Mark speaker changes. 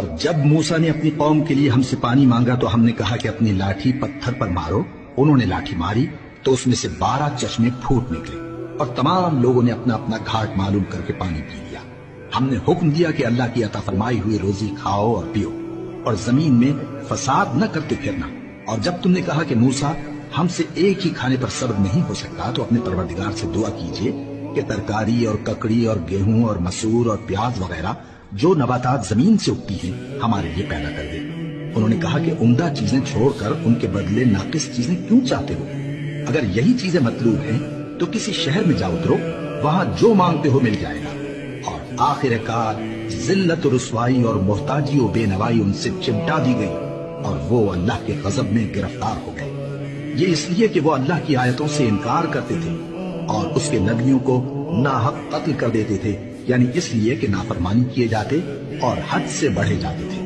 Speaker 1: اور جب موسیٰ نے اپنی قوم کے لیے ہم سے پانی مانگا تو ہم نے کہا کہ اپنی لاٹھی پتھر پر مارو. انہوں نے لاٹھی ماری تو اس میں سے 12 چشمے پھوٹ نکلے اور تمام لوگوں نے اپنا اپنا گھاٹ معلوم کر کے پانی پی لیا. ہم نے حکم دیا کہ اللہ کی عطا فرمائی ہوئی روزی کھاؤ اور پیو اور زمین میں فساد نہ کرتے پھرنا. اور جب تم نے کہا کہ موسیٰ ہم سے ایک ہی کھانے پر صبر نہیں ہو سکتا تو اپنے پروردگار سے دعا کیجئے کہ ترکاری اور ککڑی اور گیہوں اور مسور اور پیاز وغیرہ جو نباتات زمین سے اگتی ہیں ہمارے لیے پیدا کر دے. انہوں نے کہا کہ عمدہ چیزیں چھوڑ کر ان کے بدلے ناقص چیزیں کیوں چاہتے ہو؟ اگر یہی چیزیں مطلوب ہیں تو کسی شہر میں جا اترو، وہاں جو مانگتے ہو مل جائے گا. اور آخر کار ذلت و رسوائی اور محتاجی و بے نوائی ان سے چمٹا دی گئی اور وہ اللہ کے غضب میں گرفتار ہو گئے. یہ اس لیے کہ وہ اللہ کی آیتوں سے انکار کرتے تھے اور اس کے نبیوں کو ناحق قتل کر دیتے تھے، یعنی اس لیے کہ نافرمانی کیے جاتے اور حد سے بڑھے جاتے تھے.